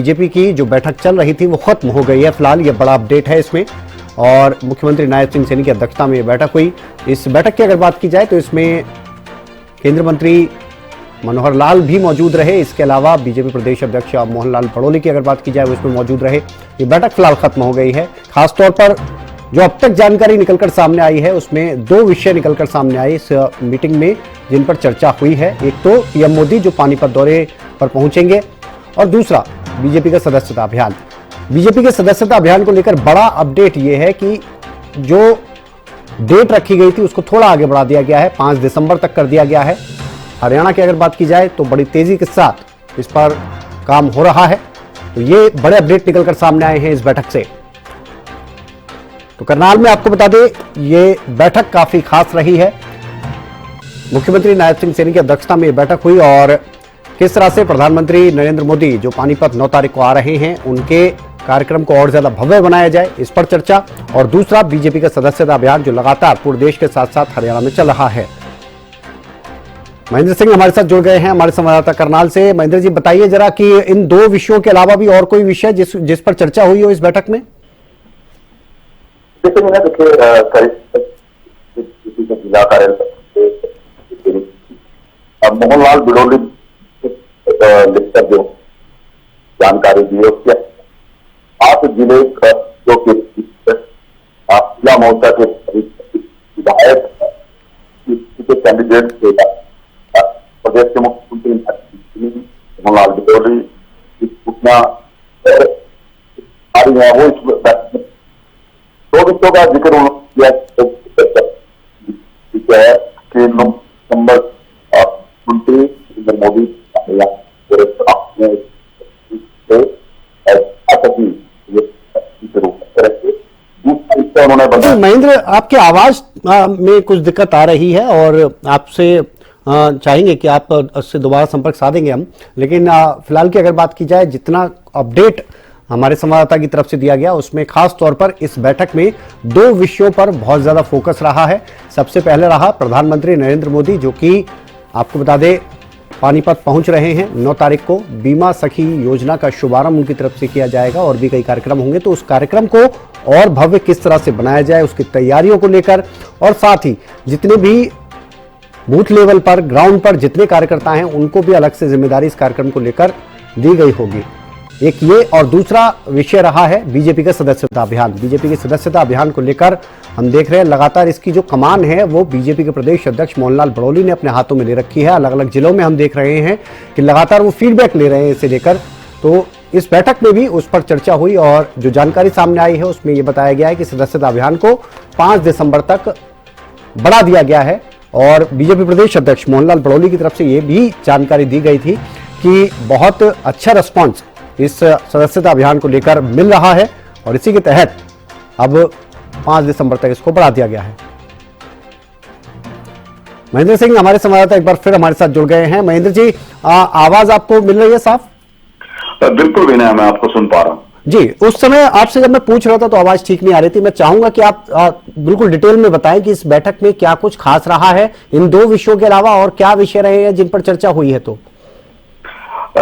BJP की जो बैठक चल रही थी वो खत्म हो गई है फिलहाल, ये बड़ा अपडेट है इसमें। और मुख्यमंत्री नायब सिंह सैनी की अध्यक्षता में ये बैठक हुई। इस बैठक की अगर बात की जाए तो इसमें केंद्रीय मंत्री मनोहर लाल भी मौजूद रहे। इसके अलावा बीजेपी प्रदेश अध्यक्ष मोहनलाल बड़ोली की अगर बात की जाए वो इसमें मौजूद रहे। ये बैठक फिलहाल खत्म हो गई है। खासतौर पर जो अब तक जानकारी निकलकर सामने आई है उसमें दो विषय निकलकर सामने आए इस मीटिंग में जिन पर चर्चा हुई है। एक तो पीएम मोदी जो पानीपत दौरे पर पहुंचेंगे और दूसरा बीजेपी का सदस्यता अभियान। बीजेपी के सदस्यता अभियान को लेकर बड़ा अपडेट यह है कि जो डेट रखी गई थी उसको थोड़ा आगे बढ़ा दिया गया है, 5 दिसंबर तक कर दिया गया है। हरियाणा की अगर बात की जाए तो बड़ी तेजी के साथ इस पर काम हो रहा है। तो ये बड़े अपडेट निकलकर सामने आए हैं इस बैठक से। तो करनाल में आपको बता दें ये बैठक काफी खास रही है। मुख्यमंत्री नायब सिंह सैनी की अध्यक्षता में यह बैठक हुई और किस तरह से प्रधानमंत्री नरेंद्र मोदी जो पानीपत 9 तारीख को आ रहे हैं उनके कार्यक्रम को और ज्यादा भव्य बनाया जाए इस पर चर्चा। और दूसरा बीजेपी का सदस्यता अभियान जो लगातार पूरे देश के साथ साथ हरियाणा में चल रहा है। महेंद्र सिंह हमारे साथ जुड़ गए हैं हमारे संवाददाता करनाल से। महेंद्र जी बताइए जरा कि इन दो विषयों के अलावा भी और कोई विषय जिस पर चर्चा हुई हो इस बैठक में। देखिए जिला कार्यालय मोहनलाल बिडोली लिखकर जो जानकारी दी है उसके 8 जिले जो कि जिला मोर्चा के विधायक के कैंडिडेट प्रदेश के मुख्यमंत्री मोहनलाल बिडोली सूचना आ रही है वो इस दो विषयों का जिक्र उन्होंने किया है कि नवंबर मंत्री नरेंद्र मोदी महेंद्र आपकी आवाज में कुछ दिक्कत आ रही है और आपसे चाहेंगे कि आप उससे दोबारा संपर्क साधेंगे हम। लेकिन फिलहाल की अगर बात की जाए जितना अपडेट हमारे संवाददाता की तरफ से दिया गया उसमें खास तौर पर इस बैठक में दो विषयों पर बहुत ज्यादा फोकस रहा है। सबसे पहले रहा प्रधानमंत्री नरेंद्र मोदी जो कि आपको बता दें पानीपत पहुंच रहे हैं 9 तारीख को। बीमा सखी योजना का शुभारंभ उनकी तरफ से किया जाएगा और भी कई कार्यक्रम होंगे। तो उस कार्यक्रम को और भव्य किस तरह से बनाया जाए उसकी तैयारियों को लेकर और साथ ही जितने भी बूथ लेवल पर ग्राउंड पर जितने कार्यकर्ता हैं उनको भी अलग से जिम्मेदारी इस कार्यक्रम को लेकर दी गई होगी। एक ये और दूसरा विषय रहा है बीजेपी का सदस्यता अभियान। बीजेपी के सदस्यता अभियान को लेकर हम देख रहे हैं लगातार इसकी जो कमान है वो बीजेपी के प्रदेश अध्यक्ष मोहनलाल बड़ोली ने अपने हाथों में ले रखी है। अलग अलग जिलों में हम देख रहे हैं कि लगातार वो फीडबैक ले रहे हैं इसे लेकर। तो इस बैठक में भी उस पर चर्चा हुई और जो जानकारी सामने आई है उसमें यह बताया गया है कि सदस्यता अभियान को 5 दिसंबर तक बढ़ा दिया गया है। और बीजेपी प्रदेश अध्यक्ष मोहनलाल बड़ोली की तरफ से यह भी जानकारी दी गई थी कि बहुत अच्छा रिस्पॉन्स इस सदस्यता अभियान को लेकर मिल रहा है और इसी के तहत अब 5 दिसंबर तक इसको बढ़ा दिया गया है। महेंद्र सिंह हमारे संवाददाता एक बार फिर हमारे साथ जुड़ गए हैं। महेंद्र जी आवाज आपको मिल रही है साफ? बिल्कुल विनय, मैं आपको सुन पा रहा हूं जी। उस समय आपसे जब मैं पूछ रहा था तो आवाज ठीक नहीं आ रही थी। मैं चाहूंगा कि आप बिल्कुल डिटेल में बताएं कि इस बैठक में क्या कुछ खास रहा है इन दो विषयों के अलावा और क्या विषय रहे हैं जिन पर चर्चा हुई है। तो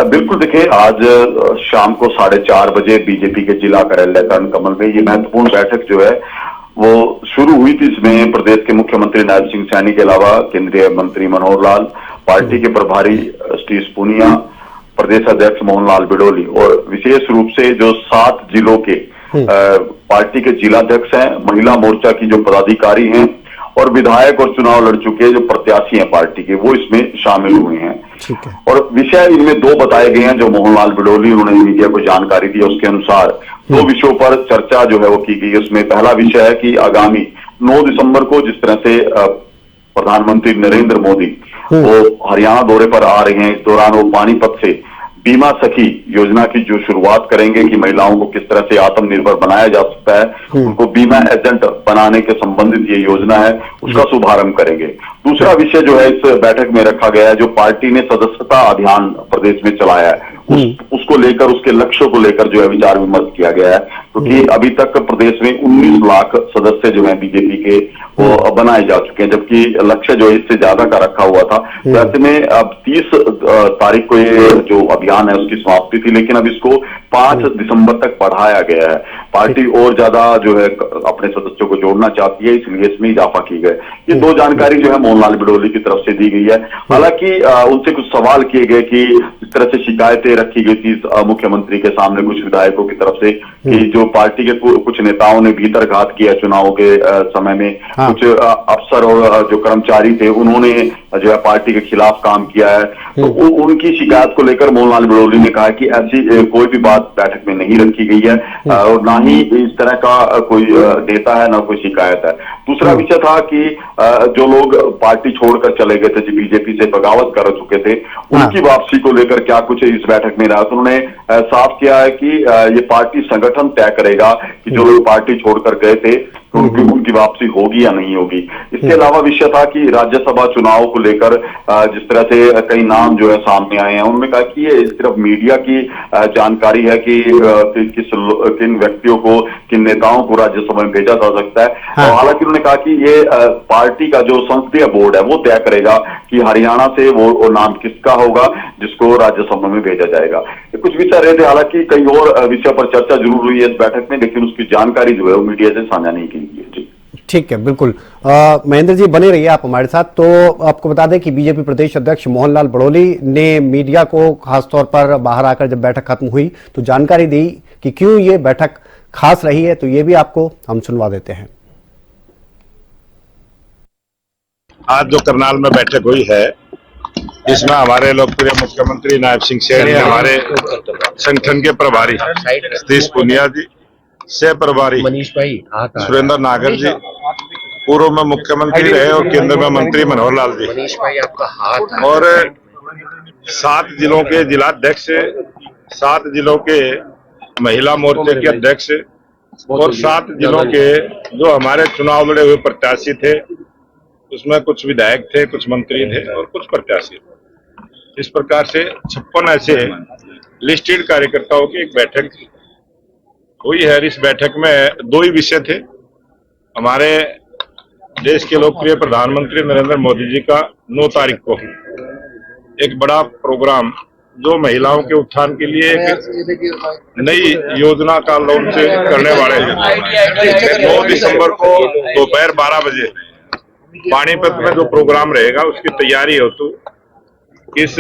बिल्कुल देखिए आज शाम को 4:30 बजे बीजेपी के जिला कार्यालय कर्ण कमल में ये महत्वपूर्ण बैठक जो है वो शुरू हुई थी। इसमें प्रदेश के मुख्यमंत्री नायब सिंह सैनी के अलावा केंद्रीय मंत्री मनोहर लाल, पार्टी के प्रभारी सतीश पूनिया, प्रदेश अध्यक्ष मोहनलाल बिडोली और विशेष रूप से जो 7 जिलों के पार्टी के जिलाध्यक्ष हैं, महिला मोर्चा की जो पदाधिकारी हैं और विधायक और चुनाव लड़ चुके जो प्रत्याशी हैं पार्टी के वो इसमें शामिल हुए हैं। और विषय इनमें 2 बताए गए हैं जो मोहनलाल बिडोली उन्होंने मीडिया को जानकारी दी। उसके अनुसार 2 विषयों पर चर्चा जो है वो की गई। उसमें पहला विषय है कि आगामी 9 दिसंबर को जिस तरह से प्रधानमंत्री नरेंद्र मोदी वो हरियाणा दौरे पर आ रहे हैं, इस दौरान वो पानीपत से बीमा सखी योजना की जो शुरुआत करेंगे कि महिलाओं को किस तरह से आत्मनिर्भर बनाया जा सकता है, उनको बीमा एजेंट बनाने के संबंधित ये योजना है उसका शुभारंभ करेंगे। दूसरा विषय जो है इस बैठक में रखा गया है जो पार्टी ने सदस्यता अभियान प्रदेश में चलाया है उसको लेकर उसके लक्ष्यों को लेकर जो है विचार विमर्श किया गया है क्योंकि अभी तक प्रदेश में 19 लाख सदस्य जो हैं बीजेपी के वो बनाए जा चुके हैं, जबकि लक्ष्य जो है इससे ज्यादा का रखा हुआ था। तो ऐसे में अब 30 तारीख को ये जो अभियान है उसकी समाप्ति थी, लेकिन अब इसको 5 दिसंबर तक बढ़ाया गया है। पार्टी और ज्यादा जो है अपने सदस्यों को जोड़ना चाहती है, इसलिए इसमें इजाफा की गई। ये दो जानकारी जो है मोहनलाल बिडोली की तरफ से दी गई है। हालांकि उनसे कुछ सवाल किए गए कि इस तरह से शिकायतें रखी गई थी मुख्यमंत्री के सामने कुछ विधायकों की तरफ से कि जो पार्टी के कुछ नेताओं ने भीतर घात किया चुनाव के समय में, कुछ अफसर और जो कर्मचारी थे उन्होंने जो है पार्टी के खिलाफ काम किया है। तो उनकी शिकायत को लेकर मोहनलाल बिडोली ने कहा कि ऐसी कोई भी बात बैठक में नहीं रखी गई है और ना ही इस तरह का कोई डेटा है, ना कोई शिकायत है। दूसरा विषय था कि जो लोग पार्टी छोड़कर चले गए थे, जो बीजेपी से बगावत कर चुके थे, उनकी वापसी को लेकर क्या कुछ इस बैठक में रहा। तो उन्होंने साफ किया है कि ये पार्टी संगठन तय करेगा कि जो लोग पार्टी छोड़कर गए थे तो उनकी वापसी होगी या नहीं होगी। इसके अलावा विषय था कि राज्यसभा चुनाव को लेकर जिस तरह से कई नाम जो है सामने आए हैं, उन्होंने कहा कि ये सिर्फ मीडिया की जानकारी है कि किन व्यक्तियों को, किन नेताओं को राज्यसभा में भेजा जा सकता है। और हालांकि उन्होंने कहा कि ये पार्टी का जो संसदीय बोर्ड है वो तय करेगा कि हरियाणा से वो नाम किसका होगा जिसको राज्यसभा में भेजा जाएगा। कुछ विषय रहे थे, हालांकि कई और विषय पर चर्चा जरूर हुई है इस बैठक में, लेकिन उसकी जानकारी जो है वो मीडिया से साझा नहीं की गई है। ठीक है, बिल्कुल। महेंद्र जी बने रहिए आप हमारे साथ। तो आपको बता दें कि बीजेपी प्रदेश अध्यक्ष मोहनलाल बिडोली ने मीडिया को खासतौर पर बाहर आकर जब बैठक खत्म हुई तो जानकारी दी कि क्यों ये बैठक खास रही है, तो ये भी आपको हम सुनवा देते हैं। आज जो करनाल में बैठक हुई है, इसमें हमारे लोकप्रिय मुख्यमंत्री नायब सिंह सैनी, हमारे संगठन के प्रभारी सतीश पूनिया जी, सह प्रभारी मनीष भाई, सुरेंद्र नागर जी, पूर्व में मुख्यमंत्री रहे और केंद्र में मंत्री मनोहर लाल जी, मनीष भाई आपका हाथ, और 7 जिलों के जिलाध्यक्ष, 7 जिलों के महिला मोर्चे के अध्यक्ष और 7 जिलों के जो हमारे चुनाव लड़े हुए प्रत्याशी थे, उसमें कुछ विधायक थे, कुछ मंत्री थे और कुछ प्रत्याशी थे। इस प्रकार से 56 ऐसे लिस्टेड कार्यकर्ताओं की एक बैठक हुई है। इस बैठक में 2 ही विषय थे। हमारे देश के लोकप्रिय प्रधानमंत्री नरेंद्र मोदी जी का 9 तारीख को एक बड़ा प्रोग्राम जो महिलाओं के उत्थान के लिए एक नई योजना का लॉन्च करने वाले हैं। 9 दिसंबर को दोपहर 12 बजे पानीपत में जो प्रोग्राम रहेगा उसकी तैयारी हो तो किस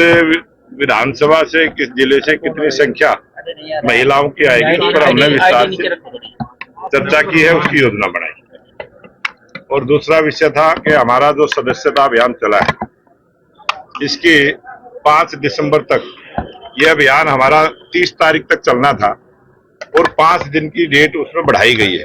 विधानसभा से, किस जिले से कितनी संख्या महिलाओं की आएगी, उस पर हमने विस्तार से चर्चा की है, उसकी योजना बनाई। और दूसरा विषय था कि हमारा जो सदस्यता अभियान चला है, इसके 5 दिसंबर तक यह अभियान हमारा 30 तारीख तक चलना था और 5 दिन की डेट उसमें बढ़ाई गई है।